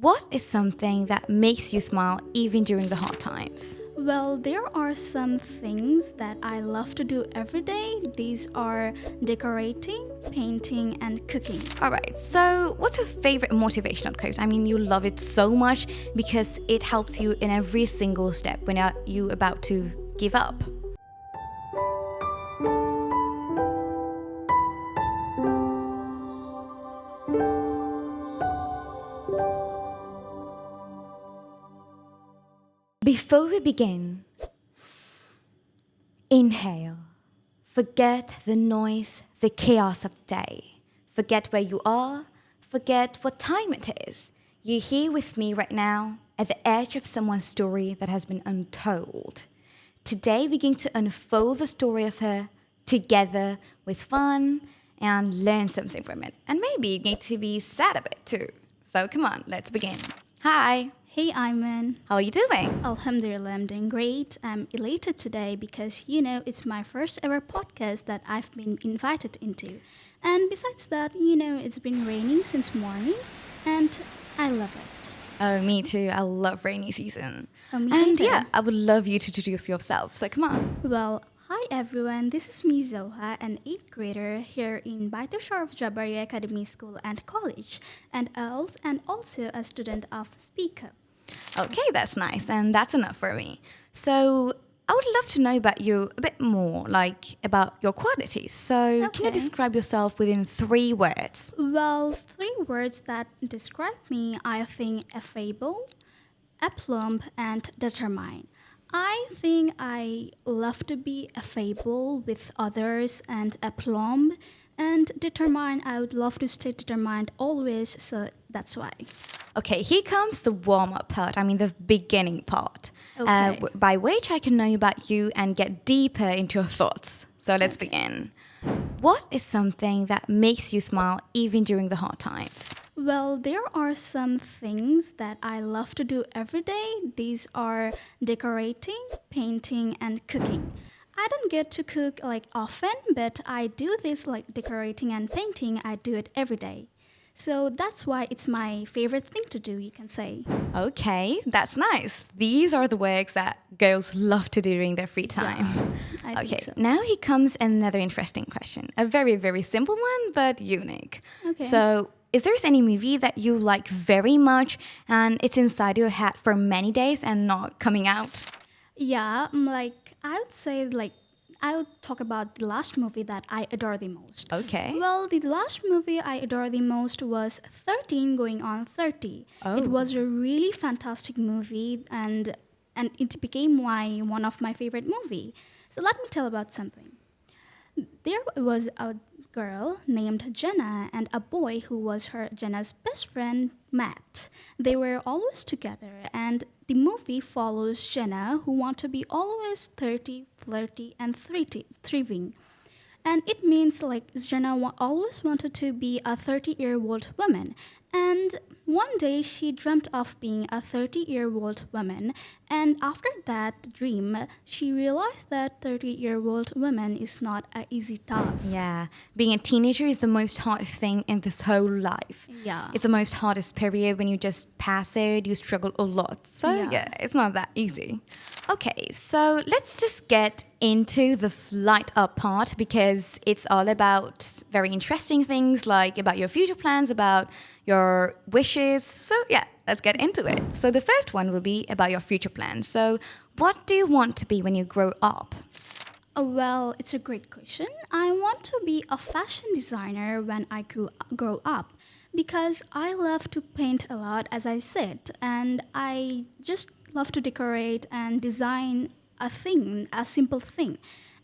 What is something that makes you smile even during the hard times? Well, there are some things that I love to do every day. These are decorating, painting, and cooking. Alright, so what's your favorite motivational quote? I mean, you love it so much because it helps you in every single step when you're about to give up. Before we begin, inhale. Forget the noise, the chaos of the day. Forget where you are. Forget what time it is. You're here with me right now at the edge of someone's story that has been untold. Today, we're going to unfold the story of her together with fun and learn something from it. And maybe you're going to be sad a bit too. So come on, let's begin. Hi. Hey, Ayman. How are you doing? Alhamdulillah, I'm doing great. I'm elated today because, it's my first ever podcast that I've been invited into. And besides that, it's been raining since morning and I love it. Oh, me too. I love rainy season. Me And either. yeah, I would love you to introduce yourself. So come on. Well, hi everyone, this is me Zoha, an 8th grader here in Baitur Sharaf Jabaria Academy School and College, and also a student of SpeakUp. Okay, that's nice. And that's enough for me. So I would love to know about you a bit more, like about your qualities. So can you Okay. describe yourself within 3 words? Well, 3 words that describe me, I think affable, aplomb, and determined. I think I love to be affable with others and aplomb, and determined, I would love to stay determined always, so that's why. Okay, here comes the warm-up part. I mean, the beginning part. Okay. By which I can know about you and get deeper into your thoughts. So let's begin. What is something that makes you smile even during the hard times? Well, there are some things that I love to do every day. These are decorating, painting, and cooking. I don't get to cook like often, but I do this like decorating and painting. I do it every day. So that's why it's my favorite thing to do, you can say. Okay, that's nice. These are the works that girls love to do during their free time. I Okay, think so. now here comes another interesting question. A very, very simple one, but unique. Okay. So, is there any movie that you like very much and it's inside your head for many days and not coming out? Yeah, I would say I would talk about the last movie that I adore the most. Okay. Well, the last movie I adore the most was 13 going on 30. Oh. It was a really fantastic movie and it became one of my favorite movie. So let me tell about something. There was a girl named Jenna and a boy who was Jenna's best friend, Matt. They were always together, and the movie follows Jenna, who wants to be always 30, flirty, and thriving. And it means Jenna always wanted to be a 30-year-old woman. And one day she dreamt of being a 30-year-old woman. And after that dream, she realized that 30-year-old woman is not an easy task. Yeah, being a teenager is the most hard thing in this whole life. Yeah. It's the most hardest period. When you just pass it, you struggle a lot. So Yeah. it's not that easy. Okay, so let's just get into the flight up part because it's all about very interesting things like about your future plans, about your wishes. So yeah, let's get into it. So the first one will be about your future plans. So what do you want to be when you grow up? Well, it's a great question. I want to be a fashion designer when I grow up because I love to paint a lot, as I said, and I just love to decorate and design a simple thing.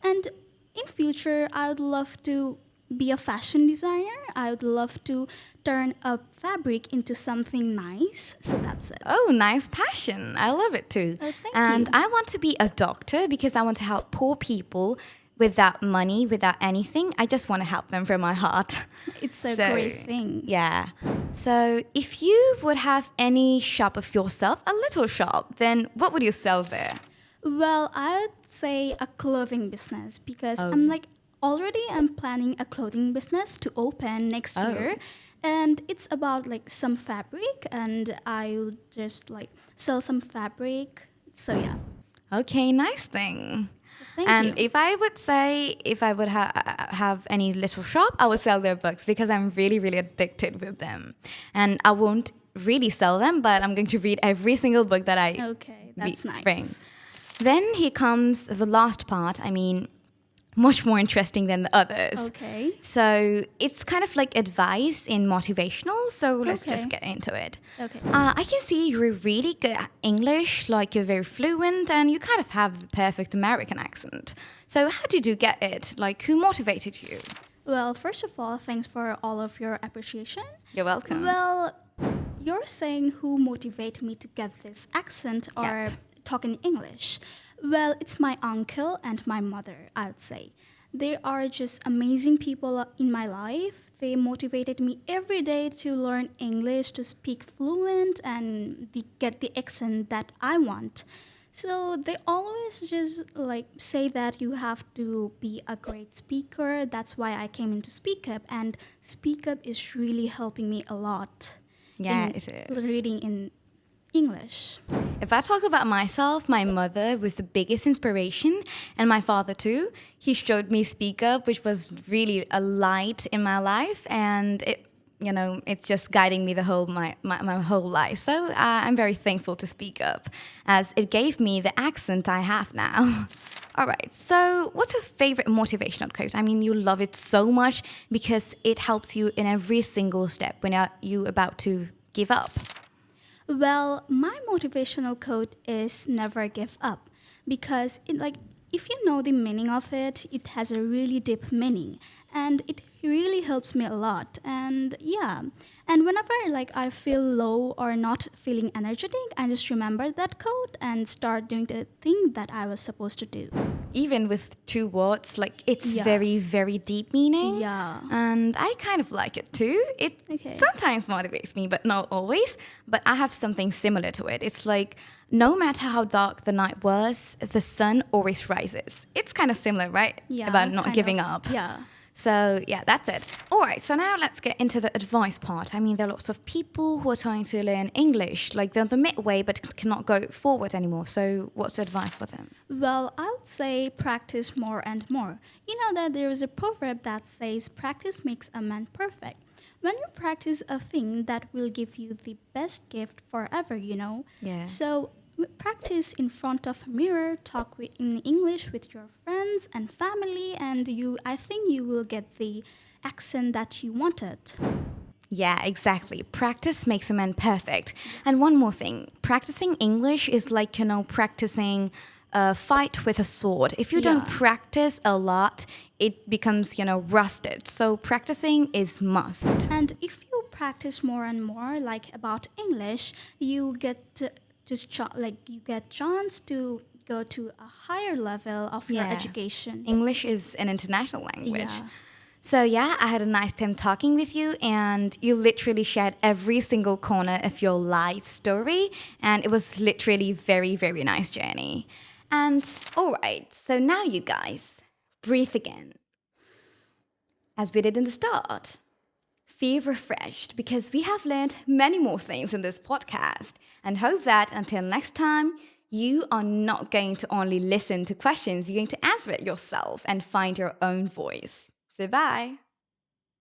And in future, I would love to be a fashion designer. I would love to turn a fabric into something nice. So that's it. Oh, nice passion. I love it too. Oh, thank and you. I want to be a doctor because I want to help poor people without money, without anything. I just want to help them from my heart. It's a So, great thing. Yeah. So if you would have any shop of yourself, a little shop, then what would you sell there? Well, I would say a clothing business because Oh. I'm already I'm planning a clothing business to open next year. And it's about like some fabric, and I would just like sell some fabric. So yeah, Okay, nice thing. thank And you. if I would say, if I would have any little shop, I would sell their books because I'm really, really addicted with them. And I won't really sell them, but I'm going to read every single book that I Okay, that's bring. nice. Then here comes the last part. I mean, much more interesting than the others. Okay. So it's kind of like advice in motivational. So let's just Okay. get into it. Okay. I can see you're really good at English, like you're very fluent, and you kind of have the perfect American accent. So how did you get it? Like, who motivated you? Well, first of all, thanks for all of your appreciation. You're welcome. Well, you're saying who motivated me to get this accent or Yep. talk in English. Well, it's my uncle and my mother, I would say. They are just amazing people in my life. They motivated me every day to learn English, to speak fluent, and get the accent that I want. So they always just like say that you have to be a great speaker. That's why I came into SpeakUp, and SpeakUp is really helping me a lot. Yeah, in it is. reading in English. If I talk about myself, my mother was the biggest inspiration, and my father too. He showed me Speak Up, which was really a light in my life, and it's just guiding me the whole my whole life. So I'm very thankful to Speak Up, as it gave me the accent I have now. All right, so what's your favorite motivational quote? I mean, you love it so much because it helps you in every single step when you're about to give up. Well, my motivational quote is never give up, because it like if you know the meaning of it, it has a really deep meaning, and it really helps me a lot. And yeah, and whenever like I feel low or not feeling energetic, I just remember that quote and start doing the thing that I was supposed to do. Even with two words, like it's Yeah. very, very deep meaning. Yeah. And I kind of like it too. It Okay. sometimes motivates me, but not always. But I have something similar to it. It's like no matter how dark the night was, the sun always rises. It's kind of similar, right? Yeah. About not kind giving of. up. Yeah. So yeah, that's it. All right, so now let's get into the advice part. I mean, there are lots of people who are trying to learn English, like they're the midway but cannot go forward anymore. So what's the advice for them? Well, I would say practice more and more. You know that there is a proverb that says practice makes a man perfect. When you practice a thing, that will give you the best gift forever, you know. Yeah. So practice in front of a mirror, talk in English with your friends and family, and I think you will get the accent that you wanted. Yeah, exactly. Practice makes a man perfect. And one more thing, practicing English is like, practicing a fight with a sword. If you don't Yeah. practice a lot, it becomes, rusted. So practicing is must. And if you practice more and more, like about English, you get you get chance to go to a higher level of your Yeah. education. English is an international language. Yeah. So yeah, I had a nice time talking with you, and you literally shared every single corner of your life story, and it was literally very, very nice journey. And all right, so now you guys, breathe again, as we did in the start. Feel refreshed because we have learned many more things in this podcast, and hope that until next time, you are not going to only listen to questions, you're going to answer it yourself and find your own voice. So bye.